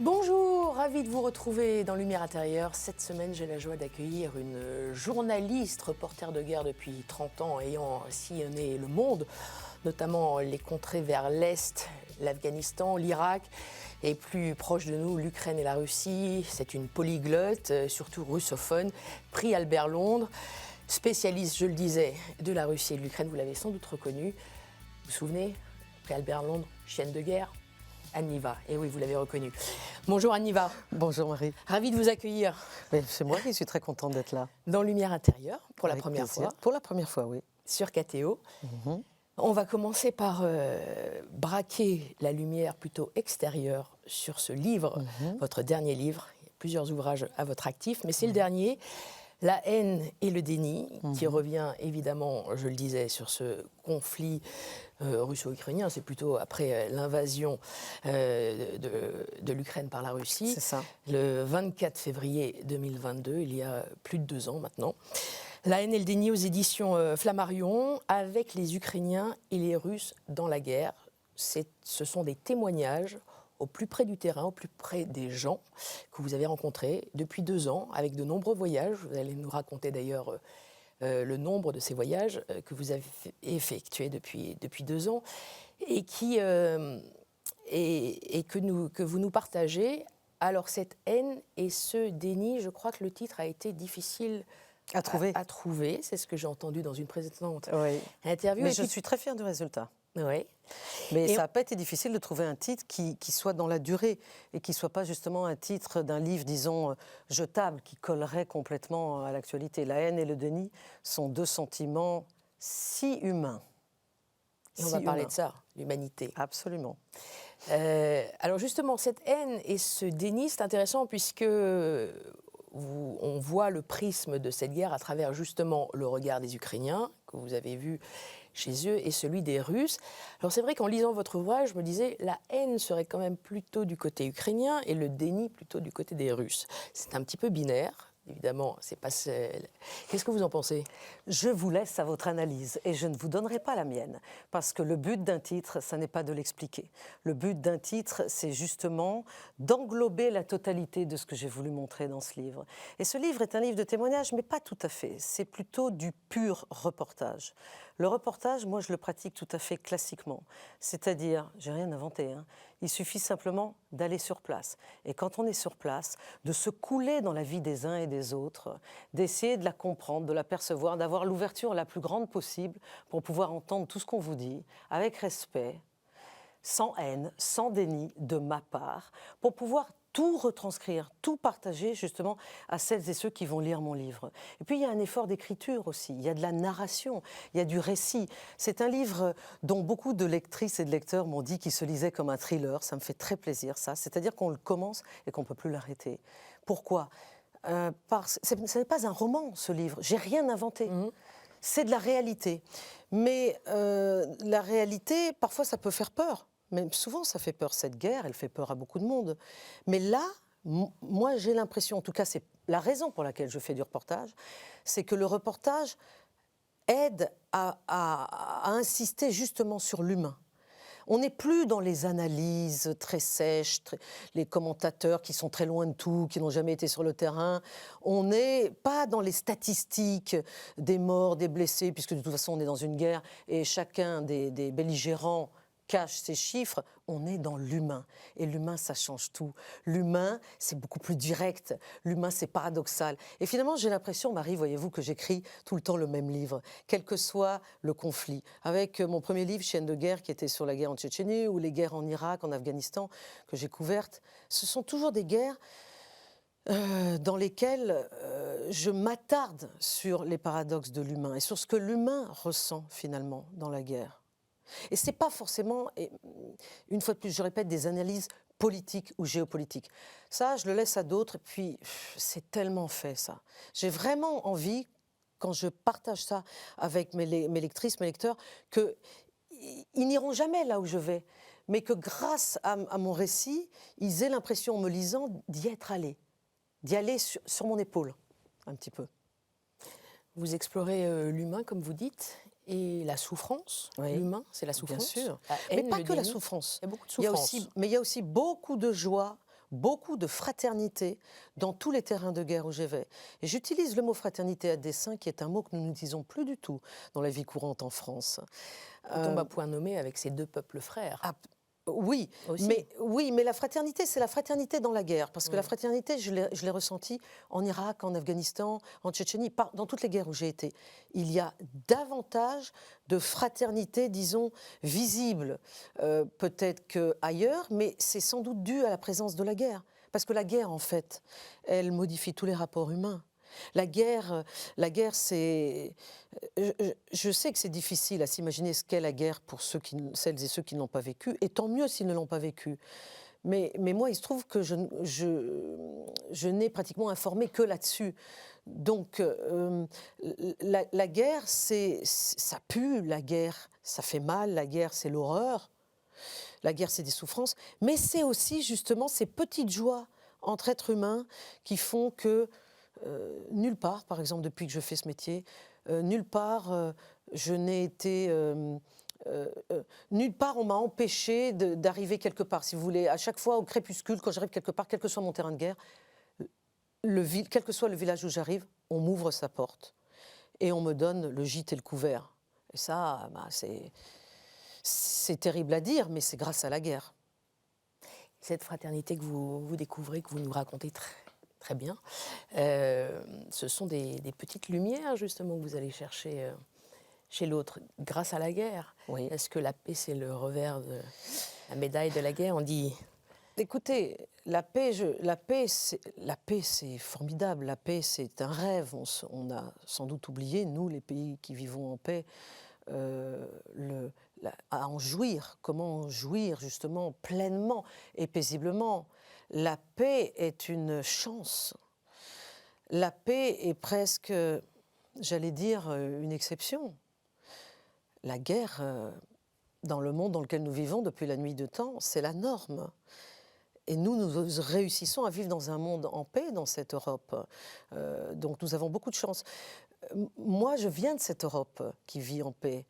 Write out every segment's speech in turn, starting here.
Bonjour, ravi de vous retrouver dans Lumière intérieure. Cette semaine, j'ai la joie d'accueillir une journaliste, reporter de guerre depuis 30 ans, ayant sillonné le monde, notamment les contrées vers l'Est, l'Afghanistan, l'Irak, et plus proche de nous, l'Ukraine et la Russie. C'est une polyglotte, surtout russophone, prix Albert Londres, spécialiste, je le disais, de la Russie et de l'Ukraine. Vous l'avez sans doute reconnu. Vous vous souvenez, prix Albert Londres, chienne de guerre, Anne Niva. Et oui, vous l'avez reconnu. Bonjour Anne Niva. Bonjour Marie. Ravie de vous accueillir. C'est moi qui suis très contente d'être là. Dans Lumière intérieure, pour Avec la première plaisir. fois. Pour la première fois, oui. Sur KTO. On va commencer par braquer la lumière plutôt extérieure sur ce livre, votre dernier livre. Il y a plusieurs ouvrages à votre actif, mais c'est le dernier. La haine et le déni, qui revient évidemment, je le disais, sur ce conflit russo-ukrainien. C'est plutôt après l'invasion de l'Ukraine par la Russie. C'est ça. Le 24 février 2022, il y a plus de 2 ans maintenant. La haine et le déni aux éditions Flammarion, avec les Ukrainiens et les Russes dans la guerre. Ce sont des témoignages au plus près du terrain, au plus près des gens que vous avez rencontrés depuis 2 ans, avec de nombreux voyages. Vous allez nous raconter d'ailleurs le nombre de ces voyages que vous avez effectués depuis 2 ans et que vous nous partagez. Alors cette haine et ce déni, je crois que le titre a été difficile à trouver. C'est ce que j'ai entendu dans une précédente interview. Mais je suis très fière du résultat. Oui. Mais ça n'a pas été difficile de trouver un titre qui soit dans la durée et qui ne soit pas justement un titre d'un livre, disons, jetable, qui collerait complètement à l'actualité. La haine et le déni sont 2 sentiments si humains. Et on va parler de ça, l'humanité. Absolument. Alors justement, cette haine et ce déni, c'est intéressant puisque on voit le prisme de cette guerre à travers justement le regard des Ukrainiens, que vous avez vu chez eux, et celui des Russes. Alors c'est vrai qu'en lisant votre ouvrage, je me disais, la haine serait quand même plutôt du côté ukrainien et le déni plutôt du côté des Russes. C'est un petit peu binaire, évidemment. C'est pas... Qu'est-ce que vous en pensez ? Je vous laisse à votre analyse et je ne vous donnerai pas la mienne, parce que le but d'un titre, ça n'est pas de l'expliquer. Le but d'un titre, c'est justement d'englober la totalité de ce que j'ai voulu montrer dans ce livre. Et ce livre est un livre de témoignages, mais pas tout à fait. C'est plutôt du pur reportage. Le reportage, moi, je le pratique tout à fait classiquement. C'est-à-dire, j'ai rien inventé, il suffit simplement d'aller sur place. Et quand on est sur place, de se couler dans la vie des uns et des autres, d'essayer de la comprendre, de la percevoir, d'avoir l'ouverture la plus grande possible pour pouvoir entendre tout ce qu'on vous dit, avec respect, sans haine, sans déni de ma part, pour pouvoir tout retranscrire, tout partager justement à celles et ceux qui vont lire mon livre. Et puis il y a un effort d'écriture aussi, il y a de la narration, il y a du récit. C'est un livre dont beaucoup de lectrices et de lecteurs m'ont dit qu'il se lisait comme un thriller, ça me fait très plaisir ça, c'est-à-dire qu'on le commence et qu'on ne peut plus l'arrêter. Pourquoi ? Ce n'est pas un roman ce livre, j'ai rien inventé. C'est de la réalité. Mais la réalité, parfois ça peut faire peur. Même souvent, ça fait peur, cette guerre, elle fait peur à beaucoup de monde. Mais là, moi, j'ai l'impression, en tout cas, c'est la raison pour laquelle je fais du reportage, c'est que le reportage aide à insister justement sur l'humain. On n'est plus dans les analyses très sèches, les commentateurs qui sont très loin de tout, qui n'ont jamais été sur le terrain. On n'est pas dans les statistiques des morts, des blessés, puisque de toute façon, on est dans une guerre et chacun des belligérants cache ces chiffres. On est dans l'humain. Et l'humain, ça change tout. L'humain, c'est beaucoup plus direct. L'humain, c'est paradoxal. Et finalement, j'ai l'impression, Marie, voyez-vous, que j'écris tout le temps le même livre, quel que soit le conflit. Avec mon premier livre, Chienne de guerre, qui était sur la guerre en Tchétchénie, ou les guerres en Irak, en Afghanistan, que j'ai couvertes, ce sont toujours des guerres dans lesquelles je m'attarde sur les paradoxes de l'humain et sur ce que l'humain ressent finalement dans la guerre. Et ce n'est pas forcément, une fois de plus, je répète, des analyses politiques ou géopolitiques. Ça, je le laisse à d'autres, et puis c'est tellement fait, ça. J'ai vraiment envie, quand je partage ça avec mes lectrices, mes lecteurs, qu'ils n'iront jamais là où je vais, mais que grâce à mon récit, ils aient l'impression, en me lisant, d'y être allés, d'y aller sur mon épaule, un petit peu. Vous explorez l'humain, comme vous dites, et la souffrance. Oui. L'humain, c'est la souffrance. Bien sûr. La Mais haine, pas le que la déni. souffrance. Il y a beaucoup de souffrance. Mais il y a aussi beaucoup de joie, beaucoup de fraternité dans tous les terrains de guerre où je vais. Et j'utilise le mot fraternité à dessein, qui est un mot que nous n'utilisons plus du tout dans la vie courante en France. On tombe à point nommé avec ces deux peuples frères. Oui, Aussi. mais la fraternité, c'est la fraternité dans la guerre. Parce que la fraternité, je l'ai ressentie en Irak, en Afghanistan, en Tchétchénie, dans toutes les guerres où j'ai été. Il y a davantage de fraternité, disons, visible, peut-être qu'ailleurs, mais c'est sans doute dû à la présence de la guerre. Parce que la guerre, en fait, elle modifie tous les rapports humains. La guerre, c'est... Je sais que c'est difficile à s'imaginer ce qu'est la guerre pour celles et ceux qui ne l'ont pas vécu, et tant mieux s'ils ne l'ont pas vécu. Mais moi, il se trouve que je n'ai pratiquement informé que là-dessus. Donc, la guerre, ça pue, la guerre, ça fait mal, la guerre, c'est l'horreur. La guerre, c'est des souffrances, mais c'est aussi justement ces petites joies entre êtres humains qui font que nulle part, par exemple, depuis que je fais ce métier, nulle part je n'ai été... nulle part on m'a empêché d'arriver quelque part, si vous voulez. À chaque fois, au crépuscule, quand j'arrive quelque part, quel que soit mon terrain de guerre, quel que soit le village où j'arrive, on m'ouvre sa porte et on me donne le gîte et le couvert. Et ça, c'est terrible à dire, mais c'est grâce à la guerre. Cette fraternité que vous découvrez, que vous nous racontez très bien, ce sont des petites lumières, justement, que vous allez chercher chez l'autre, grâce à la guerre. Oui. Est-ce que la paix, c'est le revers de la médaille de la guerre? On dit... Écoutez, la paix, c'est formidable. La paix, c'est un rêve. On a sans doute oublié, nous, les pays qui vivons en paix, à en jouir. Comment en jouir, justement, pleinement et paisiblement. La paix est une chance. La paix est presque, j'allais dire, une exception. La guerre, dans le monde dans lequel nous vivons depuis la nuit de temps, c'est la norme. Et nous réussissons à vivre dans un monde en paix, dans cette Europe. Donc nous avons beaucoup de chance. Moi, je viens de cette Europe qui vit en paix.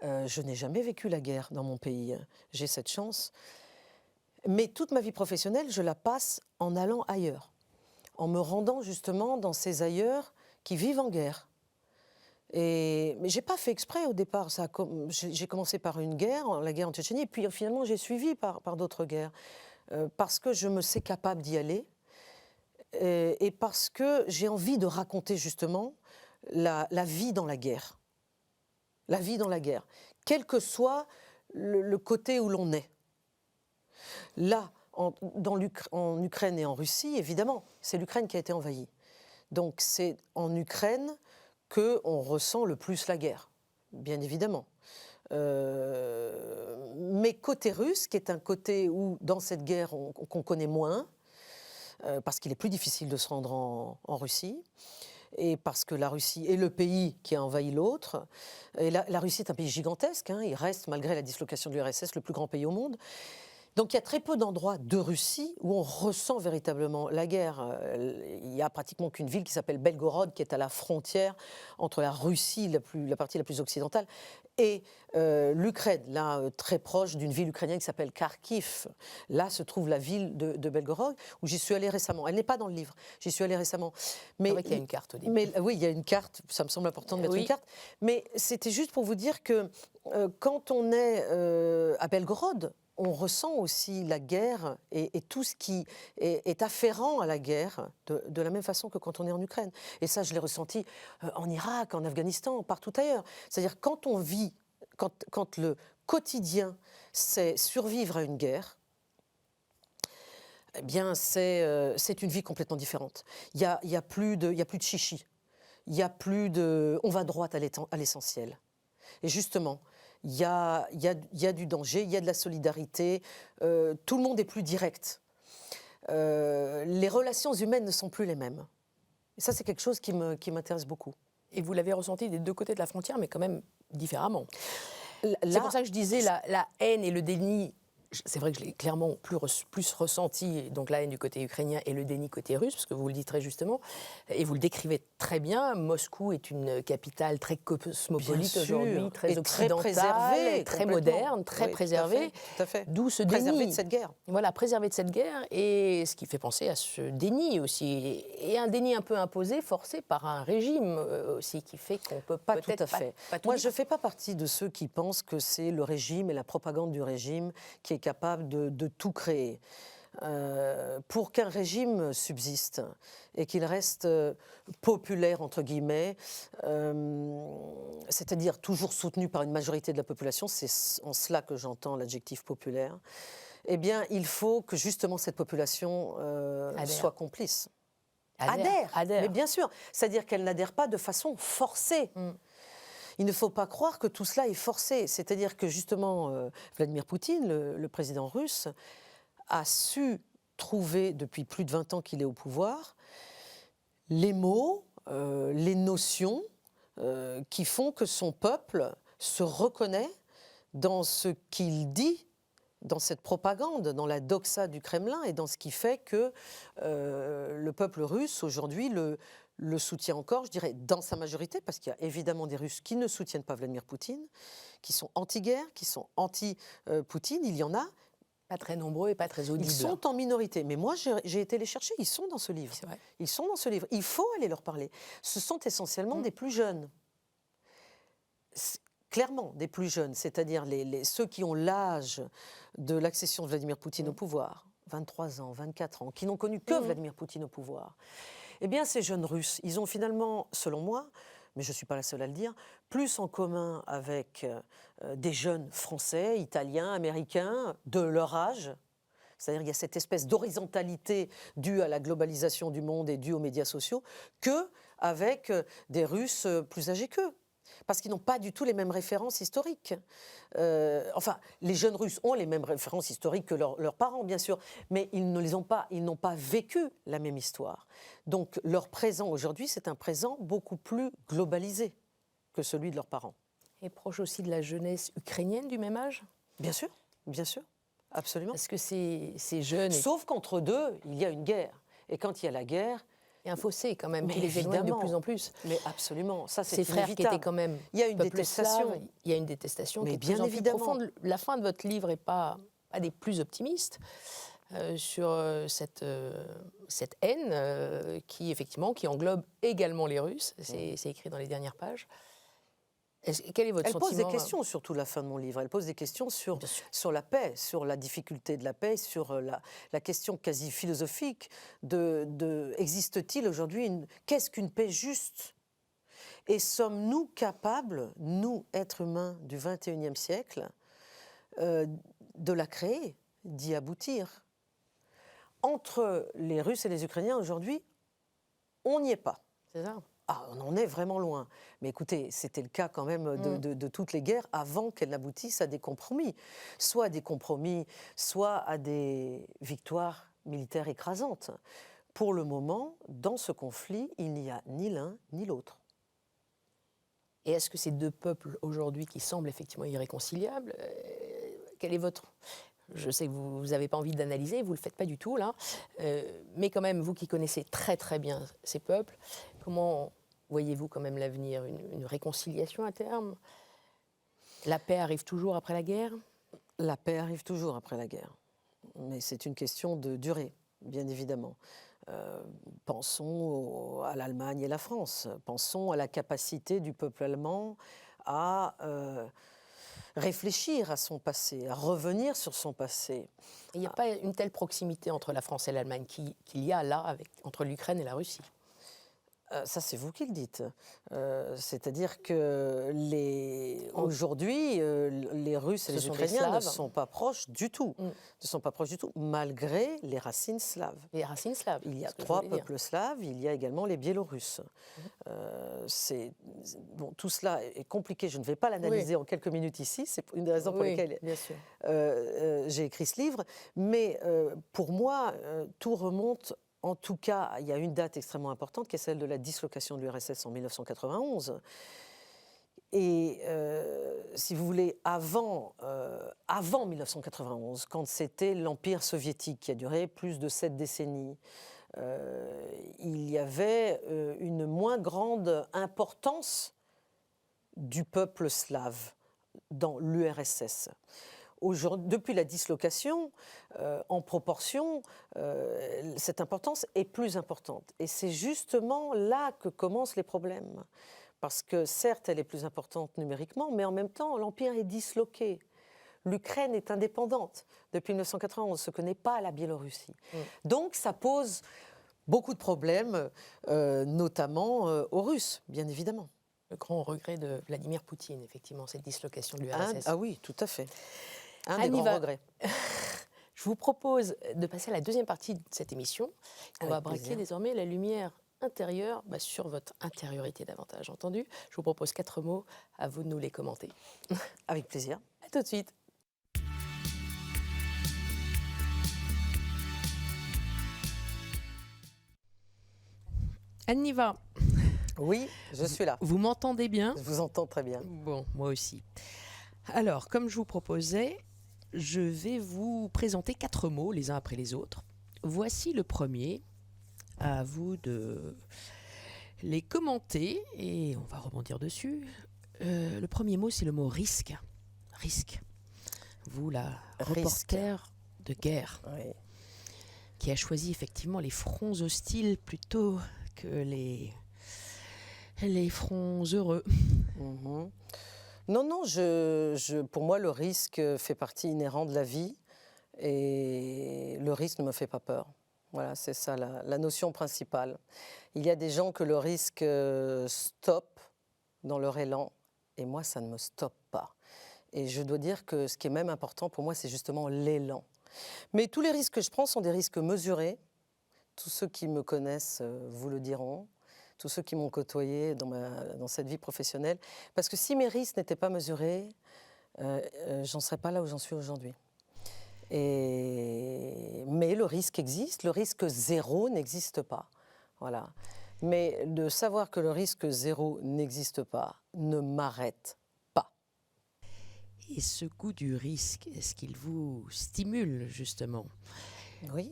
Je n'ai jamais vécu la guerre dans mon pays. J'ai cette chance. Mais toute ma vie professionnelle, je la passe en allant ailleurs, en me rendant justement dans ces ailleurs qui vivent en guerre. Mais je n'ai pas fait exprès au départ. J'ai commencé par une guerre, la guerre en Tchétchénie, et puis finalement j'ai suivi par d'autres guerres. Parce que je me sais capable d'y aller, et parce que j'ai envie de raconter justement la vie dans la guerre. La vie dans la guerre, quel que soit le côté où l'on est. Là, en Ukraine et en Russie, évidemment, c'est l'Ukraine qui a été envahie. Donc c'est en Ukraine qu'on ressent le plus la guerre, bien évidemment. Mais côté russe, qui est un côté où, dans cette guerre, qu'on connaît moins, parce qu'il est plus difficile de se rendre en Russie, et parce que la Russie est le pays qui a envahi l'autre. Et la Russie est un pays gigantesque, hein, il reste, malgré la dislocation de l'URSS, le plus grand pays au monde. Donc il y a très peu d'endroits de Russie où on ressent véritablement la guerre. Il n'y a pratiquement qu'une ville qui s'appelle Belgorod, qui est à la frontière entre la Russie, la partie la plus occidentale, et l'Ukraine, là, très proche d'une ville ukrainienne qui s'appelle Kharkiv. Là se trouve la ville de Belgorod, où j'y suis allée récemment. Elle n'est pas dans le livre, j'y suis allée récemment. Mais c'est vrai qu'il y a une carte au début. Mais, oui, il y a une carte, ça me semble important de mettre une carte. Mais c'était juste pour vous dire que quand on est à Belgorod, on ressent aussi la guerre et tout ce qui est afférent à la guerre de la même façon que quand on est en Ukraine. Et ça, je l'ai ressenti en Irak, en Afghanistan, partout ailleurs. C'est-à-dire quand on vit, quand le quotidien, c'est survivre à une guerre, eh bien, c'est une vie complètement différente. Il y a plus de chichi. Il y a plus de... On va droit à l'essentiel. Et justement, il y a du danger, il y a de la solidarité, tout le monde est plus direct. Les relations humaines ne sont plus les mêmes. Et ça, c'est quelque chose qui m'intéresse beaucoup. Et vous l'avez ressenti des deux côtés de la frontière, mais quand même différemment. C'est pour ça que je disais la haine et le déni c'est vrai que je l'ai clairement plus ressenti, donc la haine du côté ukrainien et le déni côté russe, parce que vous le dites très justement, et vous le décrivez très bien. Moscou est une capitale très cosmopolite aujourd'hui, très occidentale, préservée, très moderne, très préservée. Tout à fait. D'où ce déni. Préservée de cette guerre. Voilà, préservée de cette guerre, et ce qui fait penser à ce déni aussi, et un déni un peu imposé, forcé par un régime aussi, qui fait qu'on peut pas peut-être tout à fait. pas tout Moi, dire. je ne fais pas partie de ceux qui pensent que c'est le régime et la propagande du régime qui est capable de tout créer. Pour qu'un régime subsiste et qu'il reste populaire, entre guillemets, c'est-à-dire toujours soutenu par une majorité de la population, c'est en cela que j'entends l'adjectif populaire, eh bien, il faut que justement cette population soit complice. Adhère. Mais bien sûr, c'est-à-dire qu'elle n'adhère pas de façon forcée. Il ne faut pas croire que tout cela est forcé. C'est-à-dire que justement, Vladimir Poutine, le président russe, a su trouver, depuis plus de 20 ans qu'il est au pouvoir, les mots, les notions qui font que son peuple se reconnaît dans ce qu'il dit, dans cette propagande, dans la doxa du Kremlin, et dans ce qui fait que le peuple russe, aujourd'hui, le soutient encore, je dirais, dans sa majorité, parce qu'il y a évidemment des Russes qui ne soutiennent pas Vladimir Poutine, qui sont anti-guerre, qui sont anti-Poutine, il y en a. Pas très nombreux et pas très audibles. Ils sont en minorité, mais moi j'ai été les chercher, ils sont dans ce livre. C'est vrai. Ils sont dans ce livre, il faut aller leur parler. Ce sont essentiellement des plus jeunes. Clairement, des plus jeunes, c'est-à-dire ceux qui ont l'âge de l'accession de Vladimir Poutine au pouvoir, 23 ans, 24 ans, qui n'ont connu que Vladimir Poutine au pouvoir. Eh bien, ces jeunes Russes, ils ont finalement, selon moi, mais je ne suis pas la seule à le dire, plus en commun avec des jeunes Français, Italiens, Américains, de leur âge. C'est-à-dire qu'il y a cette espèce d'horizontalité due à la globalisation du monde et due aux médias sociaux, qu'avec des Russes plus âgés qu'eux. Parce qu'ils n'ont pas du tout les mêmes références historiques. Enfin, les jeunes Russes ont les mêmes références historiques que leurs parents, bien sûr, mais ils ne les ont pas, ils n'ont pas vécu la même histoire. Donc, leur présent aujourd'hui, c'est un présent beaucoup plus globalisé que celui de leurs parents. Et proche aussi de la jeunesse ukrainienne du même âge ? Bien sûr, absolument. Parce que ces jeunes... Sauf qu'entre deux, il y a une guerre. Et quand il y a la guerre... Il y a un fossé quand même qui les éloigne de plus en plus. Mais absolument, ça c'est ces frères inévitable. Qui étaient quand même il y a une détestation. Slave, il y a une détestation mais qui est de bien plus en plus évidemment. profonde. La fin de votre livre n'est pas des plus optimistes sur cette haine qui effectivement qui englobe également les Russes. C'est écrit dans les dernières pages. Quel est votre sentiment ? Elle pose des questions, surtout la fin de mon livre. Elle pose des questions sur la paix, sur la difficulté de la paix, sur la question quasi philosophique existe-t-il aujourd'hui qu'est-ce qu'une paix juste ? Et sommes-nous capables, nous, êtres humains du XXIe siècle, de la créer, d'y aboutir ? Entre les Russes et les Ukrainiens, aujourd'hui, on n'y est pas. C'est ça. On en est vraiment loin. Mais écoutez, c'était le cas quand même de toutes les guerres avant qu'elles n'aboutissent à des compromis. Soit à des compromis, soit à des victoires militaires écrasantes. Pour le moment, dans ce conflit, il n'y a ni l'un ni l'autre. Et est-ce que ces deux peuples aujourd'hui qui semblent effectivement irréconciliables, quel est votre... Je sais que vous n'avez pas envie d'analyser, vous ne le faites pas du tout là, mais quand même, vous qui connaissez très très bien ces peuples, comment voyez-vous quand même l'avenir ? Une réconciliation à terme ? La paix arrive toujours après la guerre ? La paix arrive toujours après la guerre, mais c'est une question de durée, bien évidemment. Pensons à l'Allemagne et la France, pensons à la capacité du peuple allemand à... réfléchir à son passé, à revenir sur son passé. Il n'y a pas une telle proximité entre la France et l'Allemagne qu'il y a là entre l'Ukraine et la Russie. Ça, c'est vous qui le dites. C'est-à-dire que aujourd'hui, les Russes et les Ukrainiens ne sont pas proches du tout. Ne sont pas proches du tout, malgré les racines slaves. Les racines slaves. Il y a 3 peuples slaves, il y a également les Biélorusses. Tout cela est compliqué, je ne vais pas l'analyser en quelques minutes ici, c'est une des raisons pour lesquelles j'ai écrit ce livre. Mais pour moi, tout remonte... En tout cas, il y a une date extrêmement importante qui est celle de la dislocation de l'URSS en 1991. Si vous voulez, avant 1991, quand c'était l'Empire soviétique qui a duré plus de 7 décennies, il y avait une moins grande importance du peuple slave dans l'URSS. Depuis la dislocation, en proportion, cette importance est plus importante. Et c'est justement là que commencent les problèmes. Parce que certes, elle est plus importante numériquement, mais en même temps, l'Empire est disloqué. L'Ukraine est indépendante depuis 1991, ce que n'est pas la Biélorussie. Donc ça pose beaucoup de problèmes, notamment aux Russes, bien évidemment. Le grand regret de Vladimir Poutine, effectivement, cette dislocation de l'URSS. Ah oui, tout à fait. Un des grands regrets. Je vous propose de passer à la deuxième partie de cette émission. On va braquer désormais la lumière intérieure sur votre intériorité davantage, entendu. Je vous propose 4 mots, à vous de nous les commenter. Avec plaisir. À tout de suite. Anne Niva. Oui, je suis là. Vous m'entendez bien? Je vous entends très bien. Bon, moi aussi. Alors, comme je vous proposais, je vais vous présenter 4 mots, les uns après les autres. Voici le premier. À vous de les commenter et on va rebondir dessus. Le premier mot, c'est le mot risque. Risque. Vous, la reporter de guerre, qui a choisi effectivement les fronts hostiles plutôt que les fronts heureux. Non, pour moi, le risque fait partie inhérente de la vie et le risque ne me fait pas peur. Voilà, c'est ça la notion principale. Il y a des gens que le risque stoppe dans leur élan, et moi, ça ne me stoppe pas. Et je dois dire que ce qui est même important pour moi, c'est justement l'élan. Mais tous les risques que je prends sont des risques mesurés. Tous ceux qui me connaissent vous le diront. Tous ceux qui m'ont côtoyé dans cette vie professionnelle. Parce que si mes risques n'étaient pas mesurés, j'en serais pas là où j'en suis aujourd'hui. Mais le risque existe, le risque zéro n'existe pas. Voilà. Mais de savoir que le risque zéro n'existe pas ne m'arrête pas. Et ce goût du risque, est-ce qu'il vous stimule justement ? Oui,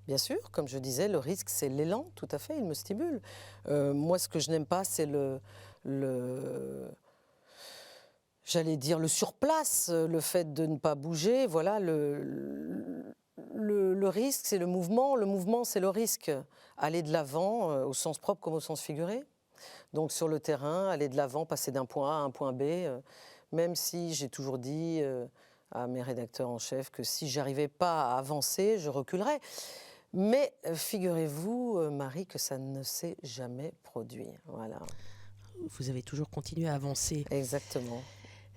bien sûr. Comme je disais, le risque, c'est l'élan, tout à fait, il me stimule. Moi, ce que je n'aime pas, c'est j'allais dire le surplace, le fait de ne pas bouger. Voilà, le risque, c'est le mouvement. Le mouvement, c'est le risque. Aller de l'avant, au sens propre comme au sens figuré. Donc sur le terrain, aller de l'avant, passer d'un point A à un point B, même si j'ai toujours dit à mes rédacteurs en chef que si j'arrivais pas à avancer, je reculerais. Mais figurez-vous, Marie, que ça ne s'est jamais produit. Voilà. Vous avez toujours continué à avancer. Exactement.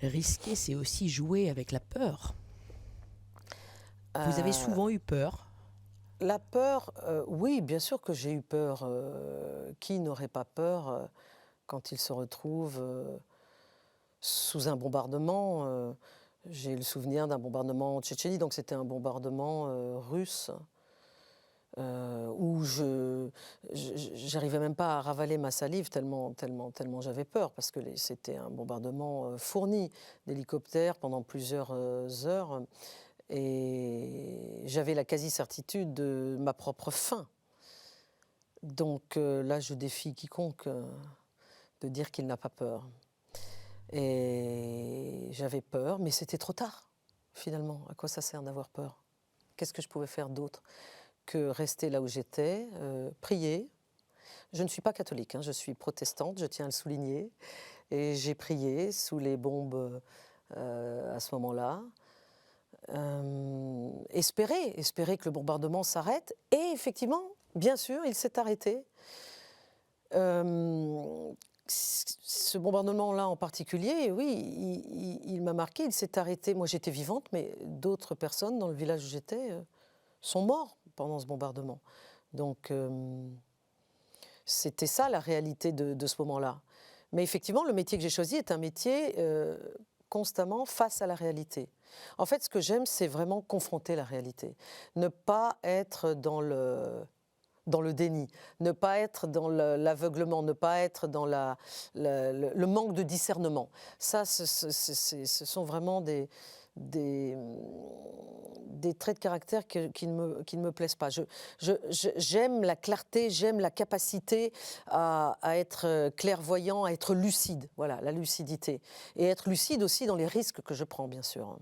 Risquer, c'est aussi jouer avec la peur. Vous avez souvent eu peur ? La peur, oui, bien sûr que j'ai eu peur. Qui n'aurait pas peur quand il se retrouve sous un bombardement j'ai le souvenir d'un bombardement en Tchétchénie, donc c'était un bombardement russe, où j'arrivais même pas à ravaler ma salive tellement j'avais peur, parce que c'était un bombardement fourni d'hélicoptères pendant plusieurs heures, et j'avais la quasi-certitude de ma propre fin. Donc là, je défie quiconque de dire qu'il n'a pas peur. Et j'avais peur, mais c'était trop tard, finalement. À quoi ça sert d'avoir peur ? Qu'est-ce que je pouvais faire d'autre que rester là où j'étais, prier. Je ne suis pas catholique, je suis protestante, je tiens à le souligner. Et j'ai prié sous les bombes à ce moment-là. Espérer que le bombardement s'arrête. Et effectivement, bien sûr, il s'est arrêté. Ce bombardement-là en particulier, oui, il m'a marqué, il s'est arrêté. Moi, j'étais vivante, mais d'autres personnes dans le village où j'étais sont morts pendant ce bombardement. Donc, c'était ça la réalité de ce moment-là. Mais effectivement, le métier que j'ai choisi est un métier constamment face à la réalité. En fait, ce que j'aime, c'est vraiment confronter la réalité. Ne pas être dans dans le déni, ne pas être dans l'aveuglement, ne pas être dans le manque de discernement. Ça, ce sont vraiment des traits de caractère qui ne me plaisent pas. J'aime la clarté, j'aime la capacité à être clairvoyant, à être lucide. Voilà, la lucidité. Et être lucide aussi dans les risques que je prends, bien sûr.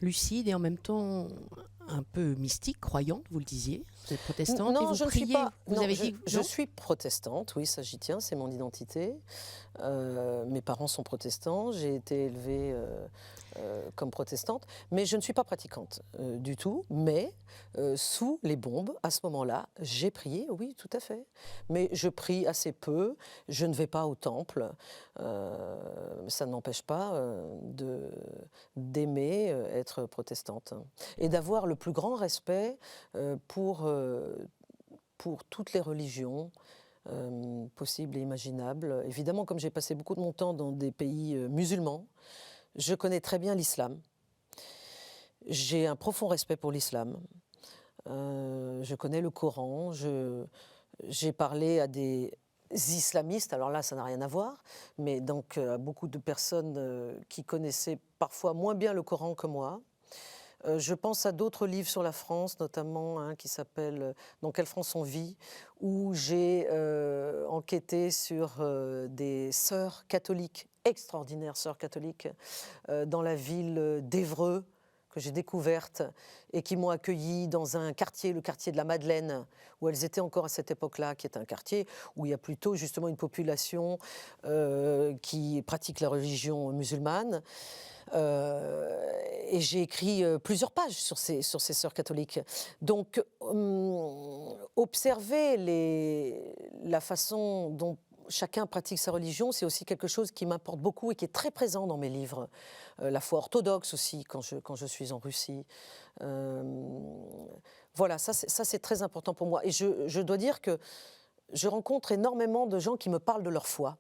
Lucide et en même temps un peu mystique, croyante, vous le disiez. Vous êtes protestante non, et vous je priez. Ne suis pas, vous non, avez dit je suis protestante, oui, ça j'y tiens, c'est mon identité. Mes parents sont protestants, j'ai été élevée comme protestante, mais je ne suis pas pratiquante du tout. Mais sous les bombes, à ce moment-là, j'ai prié, oui, tout à fait. Mais je prie assez peu, je ne vais pas au temple. Ça ne m'empêche pas d'aimer être protestante et d'avoir le plus grand respect pour toutes les religions possibles et imaginables. Évidemment, comme j'ai passé beaucoup de mon temps dans des pays musulmans, je connais très bien l'islam. J'ai un profond respect pour l'islam. Je connais le Coran. J'ai parlé à des islamistes, alors là, ça n'a rien à voir, mais donc à beaucoup de personnes qui connaissaient parfois moins bien le Coran que moi. Je pense à d'autres livres sur la France, notamment un qui s'appelle « Dans quelle France on vit ?», où j'ai enquêté sur des sœurs catholiques, extraordinaires sœurs catholiques, dans la ville d'Évreux, que j'ai découverte, et qui m'ont accueillie dans un quartier, le quartier de la Madeleine, où elles étaient encore à cette époque-là, qui est un quartier où il y a plutôt justement une population qui pratique la religion musulmane. Et j'ai écrit plusieurs pages sur ces sœurs catholiques. Donc, observer la façon dont chacun pratique sa religion, c'est aussi quelque chose qui m'importe beaucoup et qui est très présent dans mes livres. La foi orthodoxe aussi, quand je suis en Russie. Voilà, ça c'est très important pour moi. Et je dois dire que je rencontre énormément de gens qui me parlent de leur foi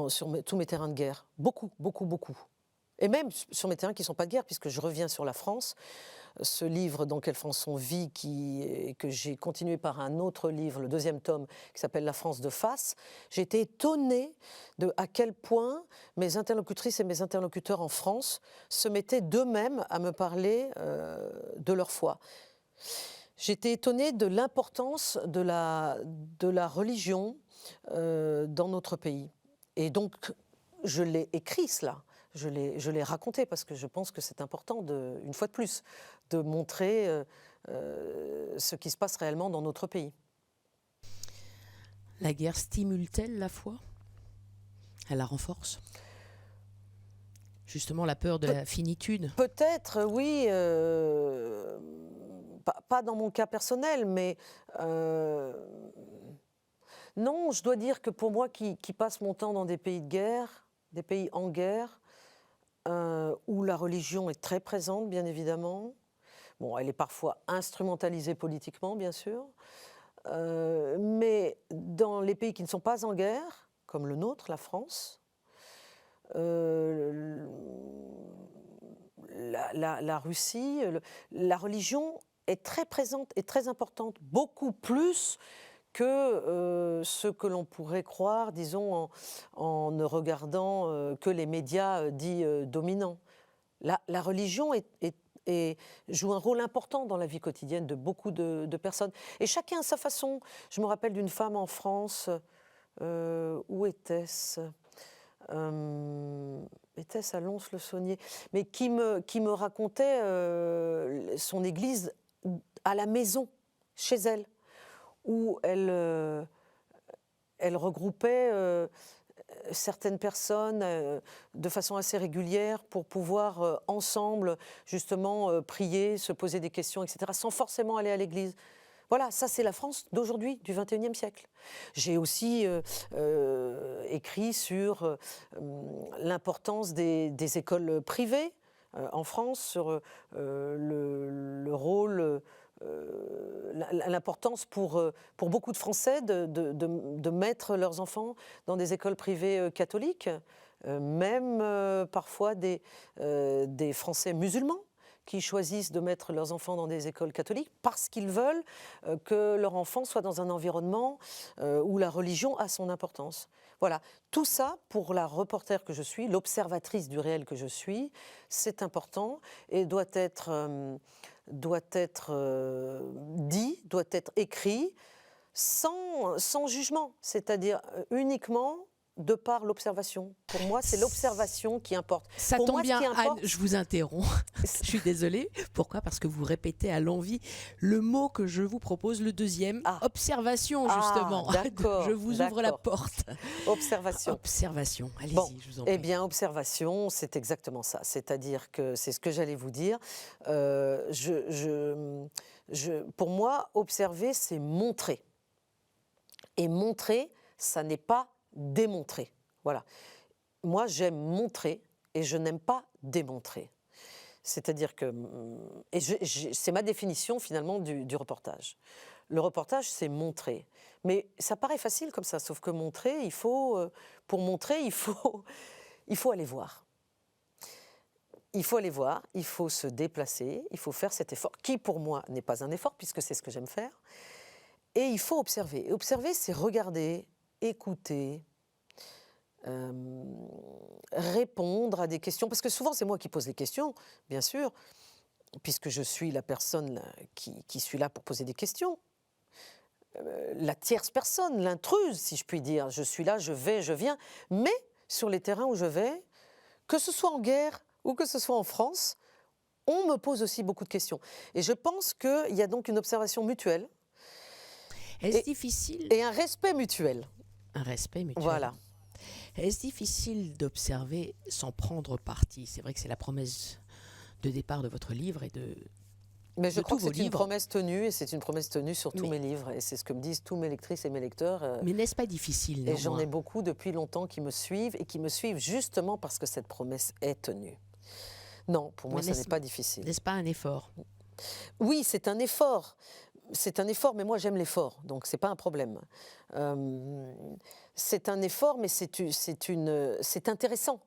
sur tous mes terrains de guerre. Beaucoup, beaucoup, beaucoup. Et même sur mes terrains qui ne sont pas de guerre, puisque je reviens sur la France. Ce livre, Dans quelle France on vit, que j'ai continué par un autre livre, le deuxième tome, qui s'appelle La France de face, j'ai été étonnée à quel point mes interlocutrices et mes interlocuteurs en France se mettaient d'eux-mêmes à me parler de leur foi. J'étais étonnée de l'importance de la religion dans notre pays. Et donc, je l'ai écrit cela. Je l'ai raconté parce que je pense que c'est important, une fois de plus, de montrer ce qui se passe réellement dans notre pays. La guerre stimule-t-elle la foi ? Elle la renforce ? Justement, la peur de la finitude ? Peut-être, oui. Pas dans mon cas personnel, mais... non, je dois dire que pour moi qui passe mon temps dans des pays de guerre, des pays en guerre, où la religion est très présente, bien évidemment. Bon, elle est parfois instrumentalisée politiquement, bien sûr. Mais dans les pays qui ne sont pas en guerre, comme le nôtre, la France, la Russie, la religion est très présente et très importante, beaucoup plus que ce que l'on pourrait croire, disons, en ne regardant que les médias dits dominants. La religion joue un rôle important dans la vie quotidienne de beaucoup de personnes. Et chacun à sa façon. Je me rappelle d'une femme en France, où était-ce ? Était-ce à Lons-le-Saunier ? Mais qui me racontait son église à la maison, chez elle, où elle regroupait certaines personnes de façon assez régulière pour pouvoir ensemble justement prier, se poser des questions, etc., sans forcément aller à l'église. Voilà, ça c'est la France d'aujourd'hui, du XXIe siècle. J'ai aussi écrit sur l'importance des écoles privées en France, sur le rôle... l'importance pour beaucoup de Français de mettre leurs enfants dans des écoles privées catholiques, même parfois des Français musulmans qui choisissent de mettre leurs enfants dans des écoles catholiques parce qu'ils veulent que leur enfant soit dans un environnement où la religion a son importance. Voilà, tout ça, pour la reporter que je suis, l'observatrice du réel que je suis, c'est important et doit être dit, doit être écrit sans jugement, c'est-à-dire uniquement de par l'observation. Pour moi, c'est l'observation qui importe. Ça Pour tombe moi, bien, ce qui importe, Anne, je vous interromps. Je suis désolée. Pourquoi ? Parce que vous répétez à l'envi le mot que je vous propose, le deuxième, observation, justement. D'accord, Je vous ouvre la porte. Observation. Observation, allez-y, Bon, je vous en prie. eh bien, observation, c'est exactement ça. C'est-à-dire que c'est ce que j'allais vous dire. Pour moi, observer, c'est montrer. Et montrer, ça n'est pas démontrer. Voilà. Moi, j'aime montrer et je n'aime pas démontrer. C'est-à-dire que, c'est ma définition finalement du reportage. Le reportage, c'est montrer. Mais ça paraît facile comme ça, sauf que montrer, pour montrer, il faut aller voir. Il faut aller voir, il faut se déplacer, il faut faire cet effort, qui pour moi n'est pas un effort, puisque c'est ce que j'aime faire. Et il faut observer. Et observer, c'est regarder, écouter, répondre à des questions. Parce que souvent, c'est moi qui pose les questions, bien sûr, puisque je suis la personne qui suis là pour poser des questions. La tierce personne, l'intruse, si je puis dire. Je suis là, je vais, je viens. Mais sur les terrains où je vais, que ce soit en guerre ou que ce soit en France, on me pose aussi beaucoup de questions. Et je pense qu'il y a donc une observation mutuelle. Est-ce difficile ? Et un respect mutuel. Un respect mutuel. Voilà. Est-ce difficile d'observer sans prendre parti ? C'est vrai que c'est la promesse de départ de votre livre et de... Mais je crois que c'est livres. une promesse tenue, et c'est une promesse tenue sur tous mes livres, et c'est ce que me disent tous mes lectrices et mes lecteurs. Mais n'est-ce pas difficile, néanmoins ? Et j'en ai beaucoup depuis longtemps qui me suivent, et qui me suivent justement parce que cette promesse est tenue. Non, pour moi, ça n'est pas difficile. N'est-ce pas un effort ? Oui, c'est un effort. C'est un effort, mais moi j'aime l'effort, donc c'est pas un problème. C'est un effort, mais c'est intéressant.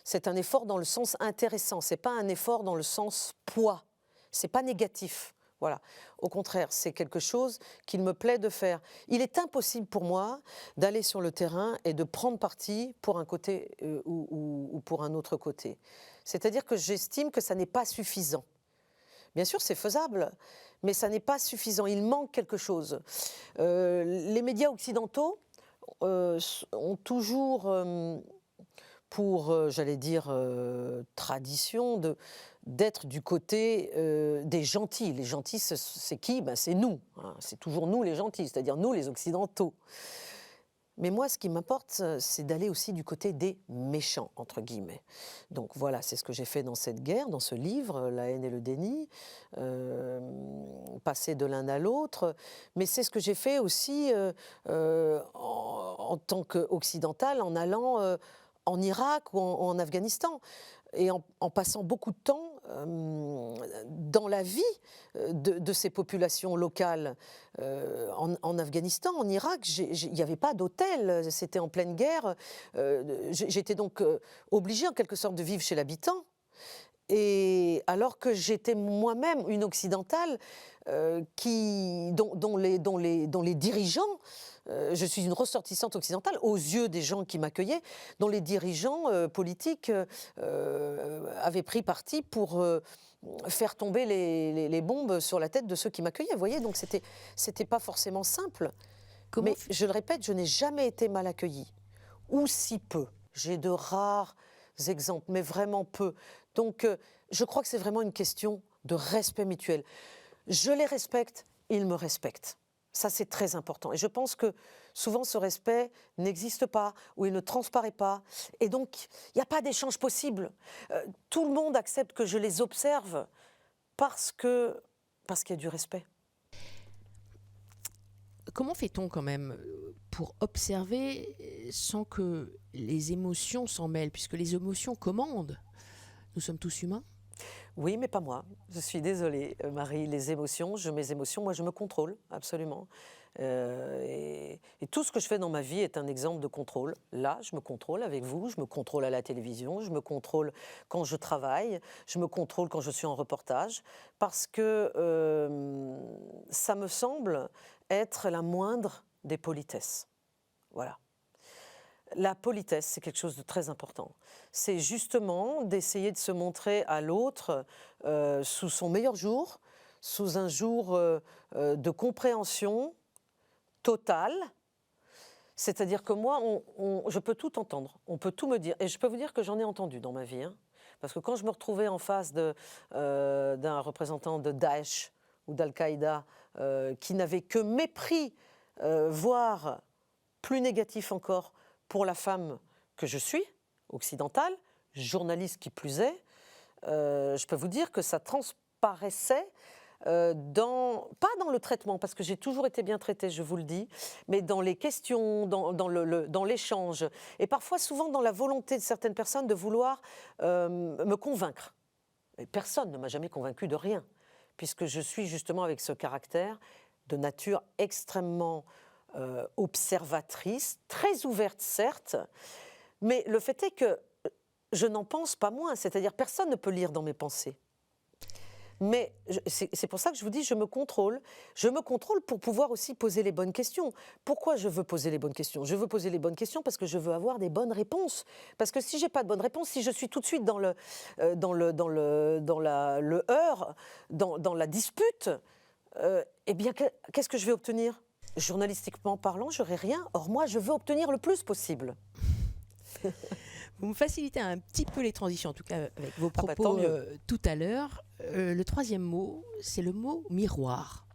C'est un effort dans le sens intéressant. C'est pas un effort dans le sens poids. C'est pas négatif. Voilà. Au contraire, c'est quelque chose qu'il me plaît de faire. Il est impossible pour moi d'aller sur le terrain et de prendre parti pour un côté ou pour un autre côté. C'est-à-dire que j'estime que ça n'est pas suffisant. Bien sûr, c'est faisable, mais ça n'est pas suffisant. Il manque quelque chose. Les médias occidentaux ont toujours, pour, j'allais dire, tradition, d'être du côté des gentils. Les gentils, c'est qui ? C'est nous. Hein. C'est toujours nous les gentils, c'est-à-dire nous les Occidentaux. Mais moi, ce qui m'importe, c'est d'aller aussi du côté des méchants, entre guillemets. Donc voilà, c'est ce que j'ai fait dans cette guerre, dans ce livre, La haine et le déni, passer de l'un à l'autre. Mais c'est ce que j'ai fait aussi en tant qu'occidental, en allant en Irak ou en Afghanistan. Et en passant beaucoup de temps dans la vie de ces populations locales. En Afghanistan, en Irak, il n'y avait pas d'hôtel, c'était en pleine guerre. J'étais donc obligée en quelque sorte de vivre chez l'habitant. Et alors que j'étais moi-même une occidentale dont les dirigeants, je suis une ressortissante occidentale aux yeux des gens qui m'accueillaient, dont les dirigeants politiques avaient pris parti pour faire tomber les bombes sur la tête de ceux qui m'accueillaient. Vous voyez, donc c'était pas forcément simple. Mais je le répète, je n'ai jamais été mal accueillie, ou si peu. J'ai de rares exemples, mais vraiment peu. Donc je crois que c'est vraiment une question de respect mutuel. Je les respecte, ils me respectent. Ça, c'est très important. Et je pense que souvent, ce respect n'existe pas, ou il ne transparaît pas. Et donc, il n'y a pas d'échange possible. Tout le monde accepte que je les observe parce qu'il y a du respect. Comment fait-on quand même pour observer sans que les émotions s'en mêlent, puisque les émotions commandent ? Nous sommes tous humains ? Oui, mais pas moi. Je suis désolée, Marie. Les émotions, mes émotions, moi, je me contrôle, absolument. Et tout ce que je fais dans ma vie est un exemple de contrôle. Là, je me contrôle avec vous, je me contrôle à la télévision, je me contrôle quand je travaille, je me contrôle quand je suis en reportage, parce que ça me semble être la moindre des politesses. Voilà. La politesse, c'est quelque chose de très important. C'est justement d'essayer de se montrer à l'autre sous son meilleur jour, sous un jour de compréhension totale. C'est-à-dire que moi, je peux tout entendre, on peut tout me dire. Et je peux vous dire que j'en ai entendu dans ma vie. Hein, parce que quand je me retrouvais en face d'un représentant de Daesh ou d'Al-Qaïda qui n'avait que mépris, voire plus négatif encore, pour la femme que je suis, occidentale, journaliste qui plus est, je peux vous dire que ça transparaissait pas dans le traitement, parce que j'ai toujours été bien traitée, je vous le dis, mais dans les questions, dans l'échange, et parfois souvent dans la volonté de certaines personnes de vouloir me convaincre. Et personne ne m'a jamais convaincue de rien, puisque je suis justement avec ce caractère de nature extrêmement observatrice, très ouverte certes, mais le fait est que je n'en pense pas moins, c'est-à-dire personne ne peut lire dans mes pensées. Mais c'est pour ça que je vous dis, je me contrôle. Je me contrôle pour pouvoir aussi poser les bonnes questions. Pourquoi je veux poser les bonnes questions ? Je veux poser les bonnes questions parce que je veux avoir des bonnes réponses. Parce que si j'ai pas de bonnes réponses, si je suis tout de suite dans le heurt, dans la dispute, eh bien, qu'est-ce que je vais obtenir ? Journalistiquement parlant, j'aurai rien. Or, moi, je veux obtenir le plus possible. Vous me facilitez un petit peu les transitions, en tout cas avec vos propos tout à l'heure. Le troisième mot, c'est le mot miroir.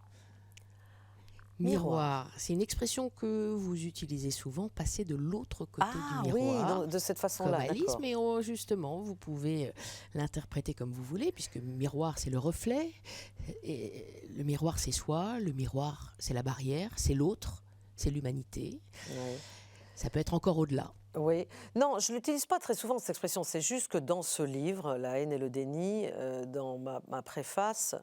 Miroir, c'est une expression que vous utilisez souvent, passer de l'autre côté du miroir. Oui, de cette façon-là. Comme Alice, mais justement, vous pouvez l'interpréter comme vous voulez, puisque miroir, c'est le reflet, et le miroir, c'est soi, le miroir, c'est la barrière, c'est l'autre, c'est l'humanité. Oui. Ça peut être encore au-delà. Oui. Non, je ne l'utilise pas très souvent, cette expression. C'est juste que dans ce livre, La haine et le déni, dans ma préface,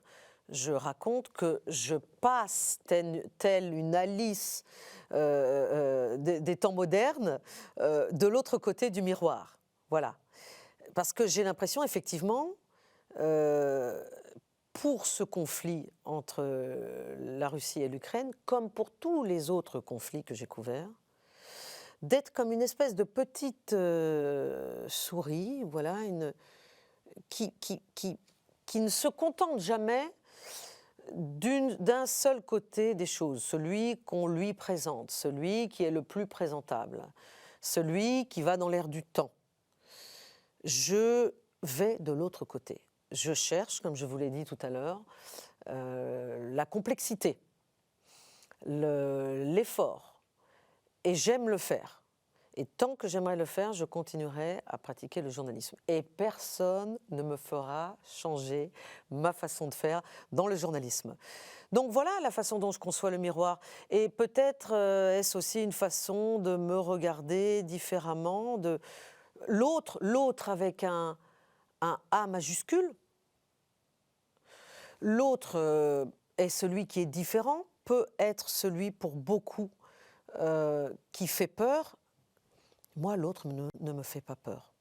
je raconte que je passe, telle une Alice des temps modernes, de l'autre côté du miroir. Voilà. Parce que j'ai l'impression, effectivement, pour ce conflit entre la Russie et l'Ukraine, comme pour tous les autres conflits que j'ai couverts, d'être comme une espèce de petite souris, voilà, qui ne se contente jamais d'un seul côté des choses, celui qu'on lui présente, celui qui est le plus présentable, celui qui va dans l'air du temps. Je vais de l'autre côté. Je cherche, comme je vous l'ai dit tout à l'heure, la complexité, l'effort. Et j'aime le faire. Et tant que j'aimerais le faire, je continuerai à pratiquer le journalisme. Et personne ne me fera changer ma façon de faire dans le journalisme. Donc voilà la façon dont je conçois le miroir. Et peut-être est-ce aussi une façon de me regarder différemment, de l'autre avec un A majuscule. L'autre est celui qui est différent, peut être celui pour beaucoup qui fait peur. Moi, l'autre ne me fait pas peur.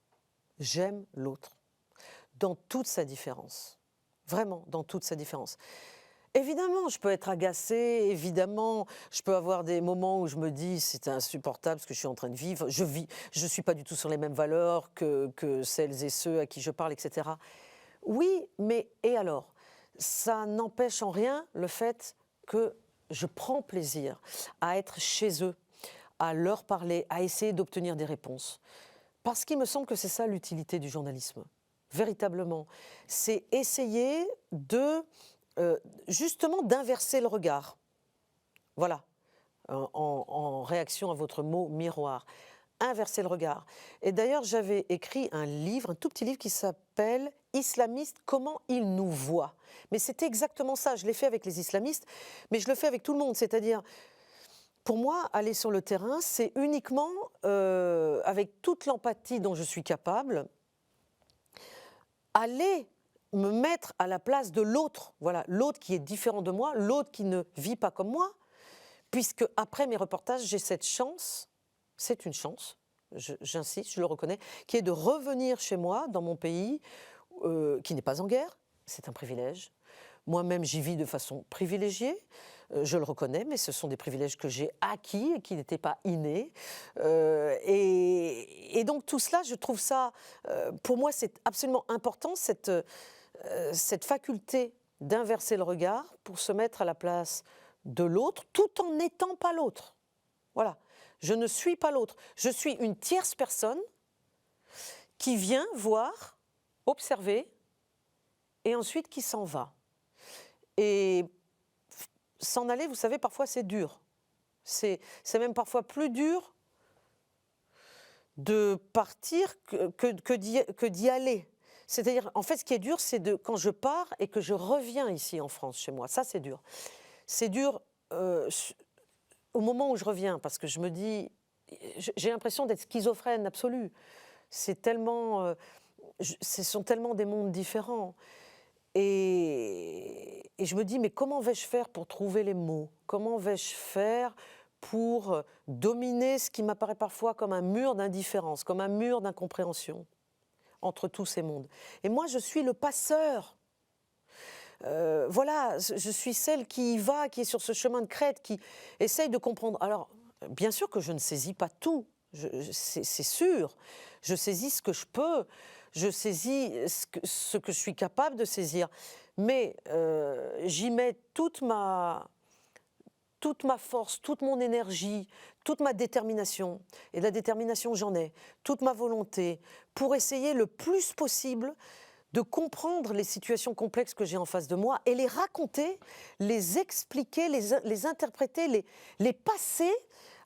J'aime l'autre, dans toute sa différence. Vraiment, dans toute sa différence. Évidemment, je peux être agacée, évidemment, je peux avoir des moments où je me dis c'est insupportable ce que je suis en train de vivre, je ne suis pas du tout sur les mêmes valeurs que celles et ceux à qui je parle, etc. Oui, mais et alors ? Ça n'empêche en rien le fait que je prends plaisir à être chez eux, à leur parler, à essayer d'obtenir des réponses. Parce qu'il me semble que c'est ça l'utilité du journalisme, véritablement. C'est essayer justement d'inverser le regard. Voilà, en réaction à votre mot miroir. Inverser le regard. Et d'ailleurs, j'avais écrit un livre, un tout petit livre qui s'appelle « Islamistes, comment ils nous voient ». Mais c'était exactement ça, je l'ai fait avec les islamistes, mais je le fais avec tout le monde, c'est-à-dire... Pour moi, aller sur le terrain, c'est uniquement, avec toute l'empathie dont je suis capable, aller me mettre à la place de l'autre, voilà, l'autre qui est différent de moi, l'autre qui ne vit pas comme moi, puisque après mes reportages, j'ai cette chance, c'est une chance, j'insiste, je le reconnais, qui est de revenir chez moi, dans mon pays, qui n'est pas en guerre, c'est un privilège. Moi-même, j'y vis de façon privilégiée, je le reconnais, mais ce sont des privilèges que j'ai acquis et qui n'étaient pas innés. Et donc tout cela, je trouve ça, pour moi, c'est absolument important, cette faculté d'inverser le regard pour se mettre à la place de l'autre, tout en n'étant pas l'autre. Voilà, je ne suis pas l'autre. Je suis une tierce personne qui vient voir, observer, et ensuite qui s'en va. Et s'en aller, vous savez, parfois c'est dur. C'est même parfois plus dur de partir que d'y aller. C'est-à-dire, en fait, ce qui est dur, c'est quand je pars et que je reviens ici en France, chez moi. Ça, c'est dur. C'est dur au moment où je reviens, parce que je me dis, j'ai l'impression d'être schizophrène absolue. C'est tellement, ce sont tellement des mondes différents. Et je me dis, mais comment vais-je faire pour trouver les mots? Comment vais-je faire pour dominer ce qui m'apparaît parfois comme un mur d'indifférence, comme un mur d'incompréhension entre tous ces mondes? Et moi, je suis le passeur. Voilà, je suis celle qui y va, qui est sur ce chemin de crête, qui essaye de comprendre. Alors, bien sûr que je ne saisis pas tout, c'est sûr. Je saisis ce que je peux, je saisis ce que je suis capable de saisir. Mais j'y mets toute ma force, toute mon énergie, toute ma détermination. Et de la détermination, j'en ai. Toute ma volonté pour essayer le plus possible de comprendre les situations complexes que j'ai en face de moi et les raconter, les expliquer, les interpréter, les passer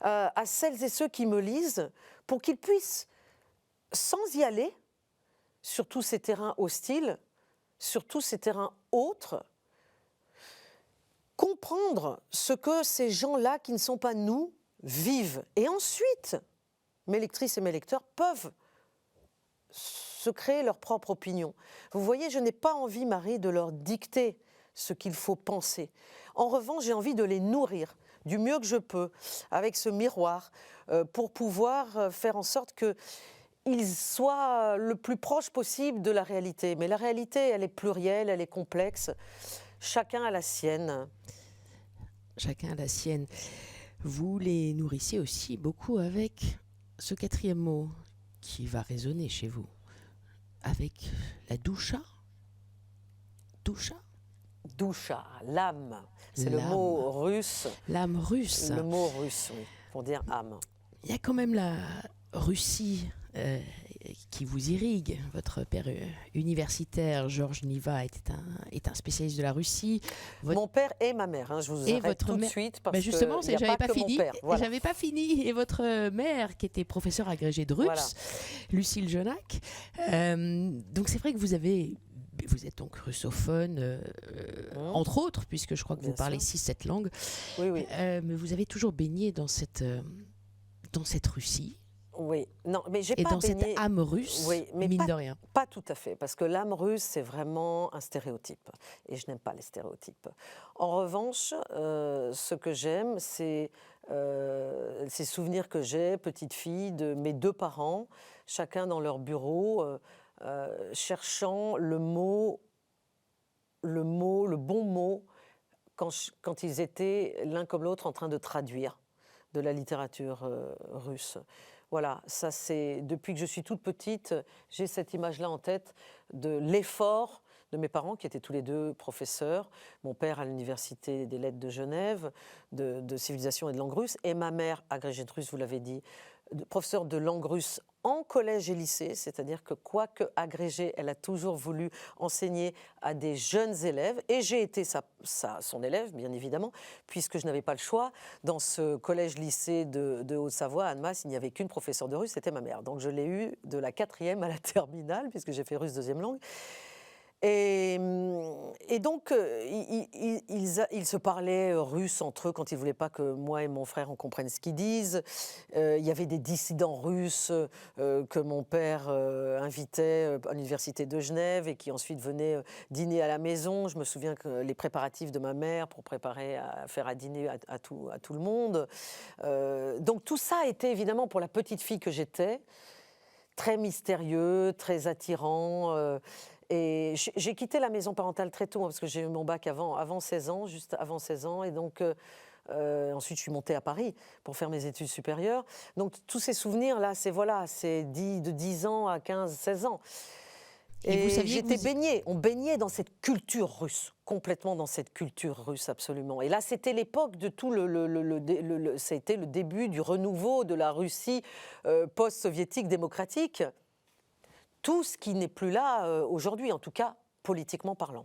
à celles et ceux qui me lisent pour qu'ils puissent, sans y aller, sur tous ces terrains hostiles, sur tous ces terrains autres, comprendre ce que ces gens-là qui ne sont pas nous vivent. Et ensuite, mes lectrices et mes lecteurs peuvent se créer leur propre opinion. Vous voyez, je n'ai pas envie, Marie, de leur dicter ce qu'il faut penser. En revanche, j'ai envie de les nourrir du mieux que je peux, avec ce miroir, pour pouvoir faire en sorte qu'ils soient le plus proche possible de la réalité. Mais la réalité, elle est plurielle, elle est complexe. Chacun a la sienne. Chacun a la sienne. Vous les nourrissez aussi beaucoup avec ce quatrième mot qui va résonner chez vous, avec la dusha. Dusha ? Dusha, l'âme. C'est le L'âme. mot russe. L'âme russe. Le mot russe, oui, pour dire âme. Il y a quand même la Russie qui vous irrigue. Votre père universitaire, Georges Niva, est un spécialiste de la Russie. Mon père et ma mère, hein, je vous arrête tout de suite parce justement, que j'avais pas fini. Voilà. J'avais pas fini. Et votre mère, qui était professeure agrégée de russe, Voilà. Lucille Jonac. Donc c'est vrai que vous êtes donc russophone, entre autres, puisque je crois que Bien vous parlez sûr. 6-7 langues. Oui, oui. Mais vous avez toujours baigné dans cette Russie. Oui, non, mais j'ai Et pas dans baigné. cette âme russe, Oui, mais mine de rien. Pas tout à fait, parce que l'âme russe, c'est vraiment un stéréotype. Et je n'aime pas les stéréotypes. En revanche, ce que j'aime, c'est ces souvenirs que j'ai, petite fille, de mes deux parents, chacun dans leur bureau, cherchant le bon mot, quand ils étaient l'un comme l'autre en train de traduire de la littérature russe. Voilà, ça c'est depuis que je suis toute petite, j'ai cette image-là en tête de l'effort de mes parents qui étaient tous les deux professeurs. Mon père à l'université des lettres de Genève, de civilisation et de langue russe, et ma mère agrégée de russe, vous l'avez dit, professeure de langue russe en collège et lycée, c'est-à-dire que quoique agrégée, elle a toujours voulu enseigner à des jeunes élèves, et j'ai été son élève, bien évidemment, puisque je n'avais pas le choix. Dans ce collège-lycée de Haute-Savoie, à Annemasse, il n'y avait qu'une professeure de russe, c'était ma mère. Donc je l'ai eue de la 4e à la terminale, puisque j'ai fait russe deuxième langue. Et donc, ils ils se parlaient russe entre eux quand ils ne voulaient pas que moi et mon frère on comprenne ce qu'ils disent. Il y avait des dissidents russes que mon père invitait à l'université de Genève et qui ensuite venaient dîner à la maison. Je me souviens que les préparatifs de ma mère pour préparer à faire à dîner à tout le monde. Donc tout ça était évidemment pour la petite fille que j'étais très mystérieux, très attirant. Et j'ai quitté la maison parentale très tôt, parce que j'ai eu mon bac avant 16 ans, juste avant 16 ans. Et donc, ensuite, je suis montée à Paris pour faire mes études supérieures. Donc, tous ces souvenirs-là, c'est de 10 ans à 15, 16 ans. Et vous saviez on baignait dans cette culture russe, complètement dans cette culture russe, absolument. Et là, c'était l'époque de tout c'était le début du renouveau de la Russie post-soviétique démocratique. Tout ce qui n'est plus là aujourd'hui, en tout cas politiquement parlant.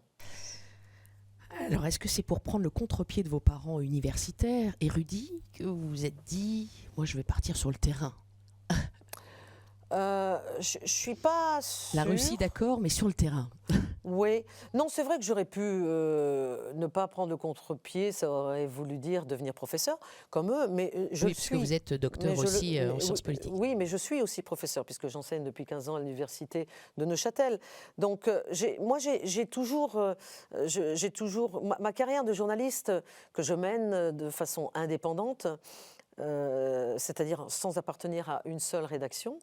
Alors, est-ce que c'est pour prendre le contre-pied de vos parents universitaires, érudits, que vous vous êtes dit « moi, je vais partir sur le terrain » Je ne suis pas sûre. La Russie, d'accord, mais sur le terrain. Oui. Non, c'est vrai que j'aurais pu ne pas prendre le contre-pied. Ça aurait voulu dire devenir professeur, comme eux. Mais parce que vous êtes docteur aussi en sciences politiques. Oui, mais je suis aussi professeur, puisque j'enseigne depuis 15 ans à l'université de Neuchâtel. Donc, j'ai toujours... ma carrière de journaliste que je mène de façon indépendante, c'est-à-dire sans appartenir à une seule rédaction,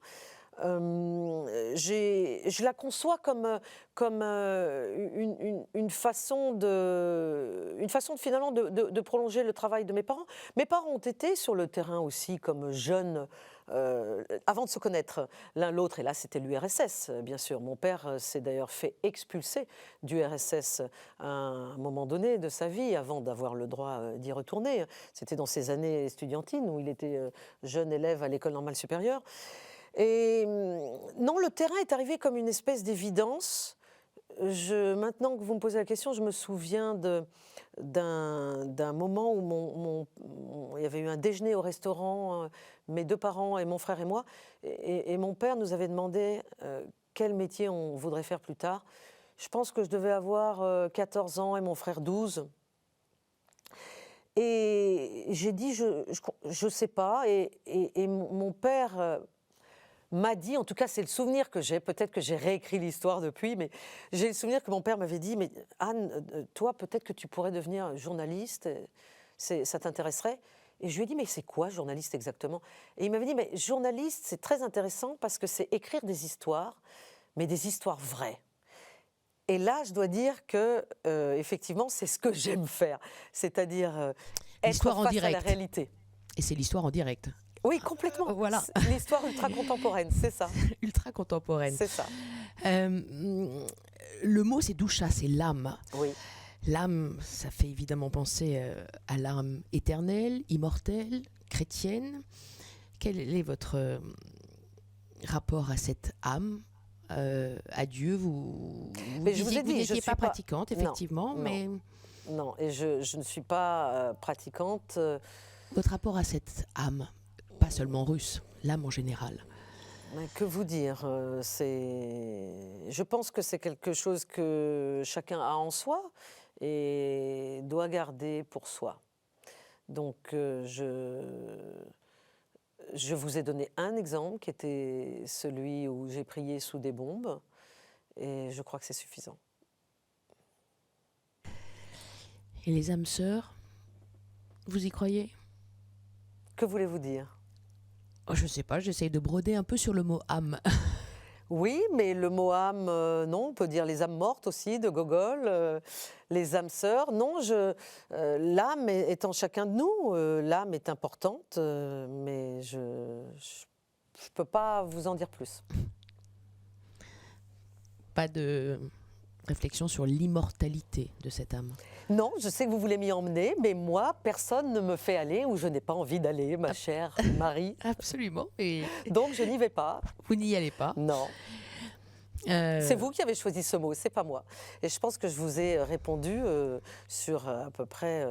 je la conçois comme une façon finalement de prolonger le travail de mes parents. Mes parents ont été sur le terrain aussi comme jeunes, avant de se connaître l'un l'autre, et là c'était l'URSS, bien sûr. Mon père s'est d'ailleurs fait expulser du RSS à un moment donné de sa vie, avant d'avoir le droit d'y retourner. C'était dans ses années estudiantines, où il était jeune élève à l'école normale supérieure. Et non, le terrain est arrivé comme une espèce d'évidence. Maintenant que vous me posez la question, je me souviens d'un moment où il y avait eu un déjeuner au restaurant, mes deux parents et mon frère et moi, et mon père nous avait demandé quel métier on voudrait faire plus tard. Je pense que je devais avoir 14 ans et mon frère 12. Et j'ai dit, je sais pas, et mon père... m'a dit, en tout cas c'est le souvenir que j'ai, peut-être que j'ai réécrit l'histoire depuis, mais j'ai le souvenir que mon père m'avait dit « mais Anne, toi peut-être que tu pourrais devenir journaliste, ça t'intéresserait ?» Et je lui ai dit « mais c'est quoi journaliste exactement ?» Et il m'avait dit « mais journaliste c'est très intéressant parce que c'est écrire des histoires, mais des histoires vraies. » Et là je dois dire que effectivement c'est ce que j'aime faire, c'est-à-dire être face à la réalité. Et c'est l'histoire en direct. Oui, complètement. Voilà. L'histoire ultra-contemporaine, c'est ça. Ultra-contemporaine. C'est ça. Le mot, c'est doucha, c'est l'âme. Oui. L'âme, ça fait évidemment penser à l'âme éternelle, immortelle, chrétienne. Quel est votre rapport à cette âme, à Dieu? Vous n'étiez pas pratiquante, effectivement. Non, et je ne suis pas pratiquante. Votre rapport à cette âme, pas seulement russe, l'âme en général. Que vous dire, je pense que c'est quelque chose que chacun a en soi et doit garder pour soi. Donc je vous ai donné un exemple qui était celui où j'ai prié sous des bombes et je crois que c'est suffisant. Et les âmes sœurs, vous y croyez ? Que voulez-vous dire ? Je ne sais pas, j'essaye de broder un peu sur le mot âme. Oui, mais le mot âme, non, on peut dire les âmes mortes aussi, de Gogol, les âmes sœurs. Non, l'âme est en chacun de nous, l'âme est importante, mais je ne peux pas vous en dire plus. Pas de réflexion sur l'immortalité de cette âme? Non, je sais que vous voulez m'y emmener, mais moi, personne ne me fait aller où je n'ai pas envie d'aller, ma chère Marie. Absolument. Donc je n'y vais pas. Vous n'y allez pas? Non. C'est vous qui avez choisi ce mot, c'est pas moi. Et je pense que je vous ai répondu sur à peu près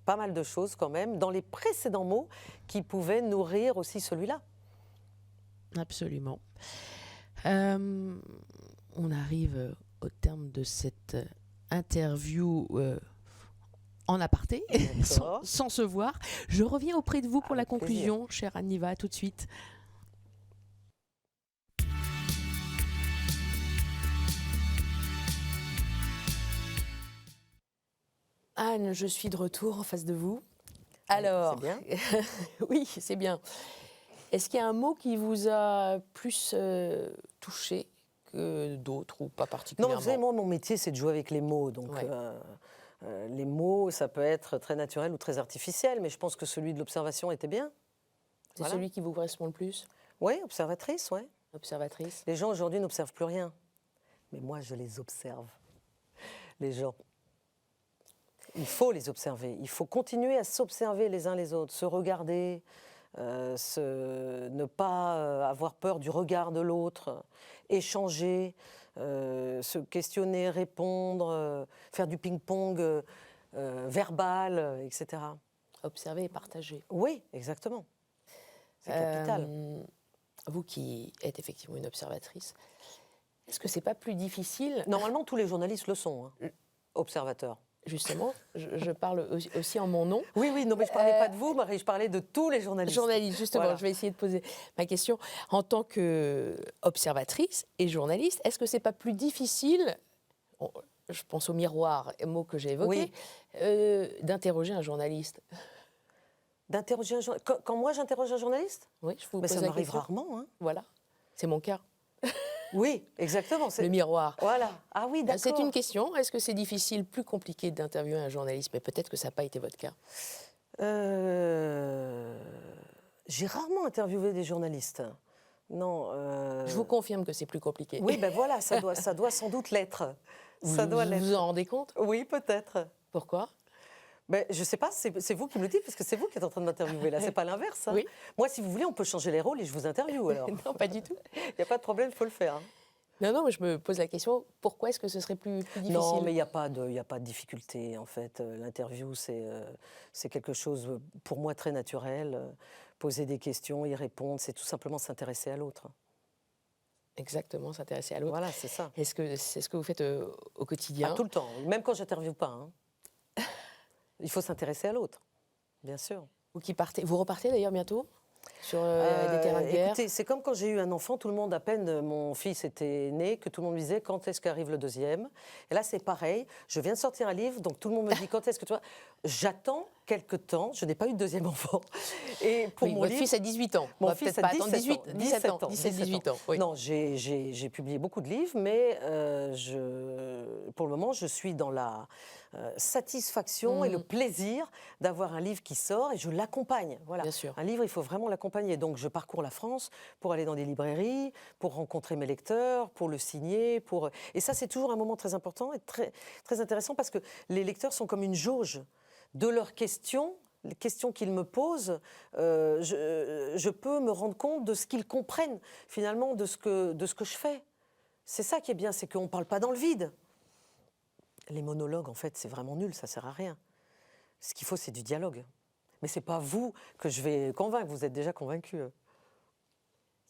pas mal de choses quand même, dans les précédents mots qui pouvaient nourrir aussi celui-là. Absolument. On arrive au terme de cette interview en aparté, D'accord. sans se voir. Je reviens auprès de vous pour la Avec plaisir. conclusion, chère Anniva, tout de suite. Anne, je suis de retour en face de vous. Alors, C'est bien. oui, c'est bien. Est-ce qu'il y a un mot qui vous a plus touché que d'autres ou pas Non, particulièrement? vous savez, moi, mon métier, c'est de jouer avec les mots. Donc, Ouais. les mots, ça peut être très naturel ou très artificiel, mais je pense que celui de l'observation était bien. C'est Voilà. celui qui vous correspond le plus, Oui, observatrice, oui. observatrice? Les gens aujourd'hui n'observent plus rien. Mais moi, je les observe. Les gens. Il faut les observer. Il faut continuer à s'observer les uns les autres, se regarder, ne pas avoir peur du regard de l'autre, échanger, se questionner, répondre, faire du ping-pong verbal, etc. Observer et partager. Oui, exactement. C'est capital. Vous qui êtes effectivement une observatrice, est-ce que c'est pas plus difficile, Normalement, tous les journalistes le sont, hein, observateurs. justement, je parle aussi en mon nom, Oui, oui, non, mais je ne parlais pas de vous, Marie, je parlais de tous les journalistes. journaliste, justement, Voilà. je vais essayer de poser ma question. En tant qu'observatrice et journaliste, est-ce que c'est pas plus difficile, je pense au miroir, mot que j'ai évoqué, d'interroger un journaliste? D'interroger un journaliste. Quand moi j'interroge un journaliste, Oui, je vous mais pose ça la m'arrive question. rarement. Hein. Voilà, c'est mon cas, Oui, exactement. le miroir. Voilà. Ah oui, d'accord. C'est une question. Est-ce que c'est difficile, plus compliqué d'interviewer un journaliste? Mais peut-être que ça n'a pas été votre cas. J'ai rarement interviewé des journalistes. Non. Je vous confirme que c'est plus compliqué. Oui, ben voilà, ça doit sans doute l'être. Ça doit vous l'être. vous en rendez compte? Oui, peut-être. Pourquoi? Ben, je ne sais pas, c'est vous qui me le dites, parce que c'est vous qui êtes en train de m'interviewer là, c'est pas l'inverse. Hein. Oui. Moi, si vous voulez, on peut changer les rôles et je vous interviewe alors. Non, pas du tout. Il n'y a pas de problème, il faut le faire. Hein. Non, non, mais je me pose la question, pourquoi est-ce que ce serait plus difficile? Non, mais il n'y a pas de difficulté, en fait. L'interview, c'est quelque chose, pour moi, très naturel. Poser des questions, y répondre, c'est tout simplement s'intéresser à l'autre. Exactement, s'intéresser à l'autre. Voilà, c'est ça. Est-ce que c'est ce que vous faites au quotidien? Pas tout le temps, même quand j'interviewe pas. Hein. Il faut s'intéresser à l'autre, bien sûr. Vous repartez d'ailleurs bientôt sur des terrains de guerre? Écoutez, c'est comme quand j'ai eu un enfant, tout le monde, à peine mon fils était né, que tout le monde me disait quand est-ce qu'arrive le deuxième. Et là, c'est pareil. Je viens de sortir un livre, donc tout le monde me dit quand est-ce que tu vois. J'attends quelque temps. Je n'ai pas eu de deuxième enfant. Et pour Oui, mon votre livre, fils a 18 ans. On mon va fils peut-être a pas attendre 17 ans. 18 ans. Oui. Non, j'ai publié beaucoup de livres, mais pour le moment, je suis dans la satisfaction et le plaisir d'avoir un livre qui sort et je l'accompagne. Voilà. Bien sûr. Un livre, il faut vraiment l'accompagner. Donc, je parcours la France pour aller dans des librairies, pour rencontrer mes lecteurs, pour le signer. Et ça, c'est toujours un moment très important et très, très intéressant parce que les lecteurs sont comme une jauge de leurs questions. Les questions qu'ils me posent, je peux me rendre compte de ce qu'ils comprennent finalement de ce que je fais. C'est ça qui est bien, c'est qu'on ne parle pas dans le vide. Les monologues, en fait, c'est vraiment nul, ça ne sert à rien. Ce qu'il faut, c'est du dialogue. Mais ce n'est pas vous que je vais convaincre, vous êtes déjà convaincu.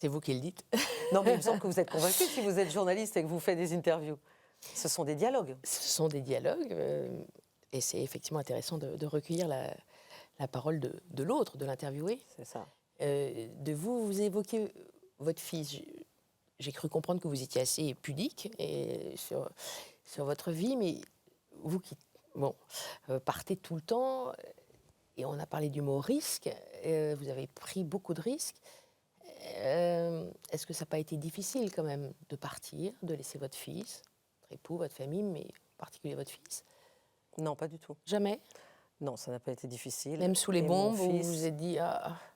C'est vous qui le dites. Non, mais il me semble que vous êtes convaincu si vous êtes journaliste et que vous faites des interviews. Ce sont des dialogues. Ce sont des dialogues et c'est effectivement intéressant de recueillir la parole de l'autre, de l'interviewé. C'est ça. De vous évoquez votre fils. J'ai cru comprendre que vous étiez assez pudique sur votre vie, mais vous qui partez tout le temps, et on a parlé du mot risque, vous avez pris beaucoup de risques. Est-ce que ça n'a pas été difficile quand même de partir, de laisser votre fils, votre époux, votre famille, mais en particulier votre fils? Non, pas du tout. Jamais? Non, ça n'a pas été difficile. Même sous les Et bombes, mon vous fils- vous êtes dit...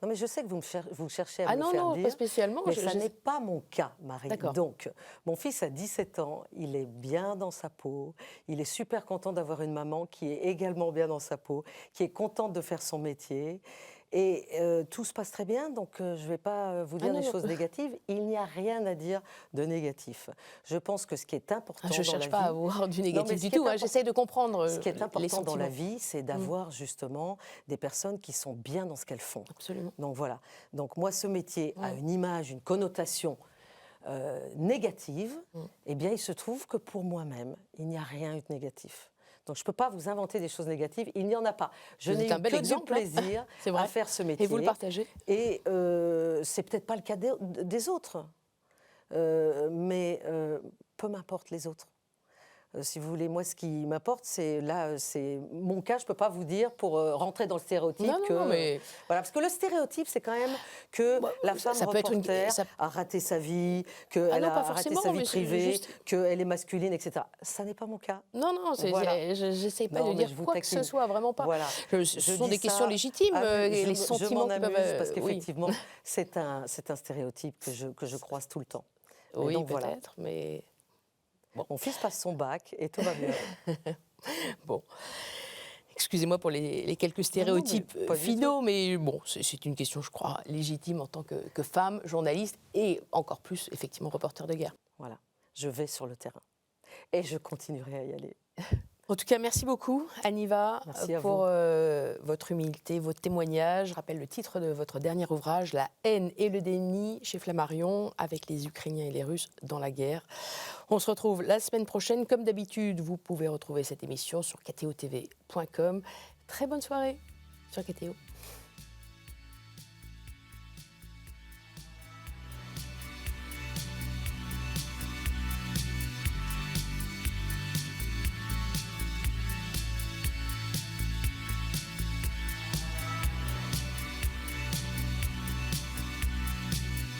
Non, mais je sais que vous cherchez à Ah me le non, faire non, dire. pas spécialement. Mais ça n'est pas mon cas, Marie. D'accord. Donc, mon fils a 17 ans, il est bien dans sa peau, il est super content d'avoir une maman qui est également bien dans sa peau, qui est contente de faire son métier. Et tout se passe très bien, donc je ne vais pas vous dire non, des non. choses négatives. Il n'y a rien à dire de négatif. Je pense que ce qui est important Je ne dans la cherche vie... pas à avoir du mais négatif ce du qui est tout. important- J'essaie de comprendre Ce qui est les important dans la sentiments. vie, c'est d'avoir justement des personnes qui sont bien dans ce qu'elles font. Absolument. Donc voilà. Donc moi, ce métier a une image, une connotation négative. Eh bien, il se trouve que pour moi-même, il n'y a rien eu de négatif. Donc je ne peux pas vous inventer des choses négatives, il n'y en a pas. Je Vous n'ai êtes eu un bel que exemple, du hein. plaisir C'est vrai. à faire ce métier. Et vous le partagez? Et c'est peut-être pas le cas des autres, mais peu m'importe les autres. Si vous voulez, moi, ce qui m'apporte, c'est mon cas. Je ne peux pas vous dire pour rentrer dans le stéréotype Non, mais voilà, parce que le stéréotype, c'est quand même que la femme ça peut être reporter a raté sa vie, qu'elle non, a pas raté forcément, sa vie mais privée, juste- qu'elle est masculine, etc. Ça n'est pas mon cas. non, Voilà. j'essaie pas Non, de mais dire je vous quoi que ce taquine. soit, vraiment pas. Voilà. Ce Je sont dis des questions ça légitimes, je les sentiments m'en qui peuvent... amuse parce oui. qu'effectivement, c'est un stéréotype que je croise tout le temps. Et Oui, donc, voilà. peut-être, mais... Mon fils passe son bac et tout va bien. Bon. Excusez-moi pour les quelques stéréotypes mais pas du finaux, mais bon, c'est une question, je crois, légitime en tant que femme, journaliste et encore plus, effectivement, reporter de guerre. Voilà, je vais sur le terrain et je continuerai à y aller. En tout cas, merci beaucoup, Aniva, Merci à pour vous. votre humilité, votre témoignage. Je rappelle le titre de votre dernier ouvrage, La haine et le déni, chez Flammarion, avec les Ukrainiens et les Russes dans la guerre. On se retrouve la semaine prochaine. Comme d'habitude, vous pouvez retrouver cette émission sur ktotv.com. Très bonne soirée sur KTO.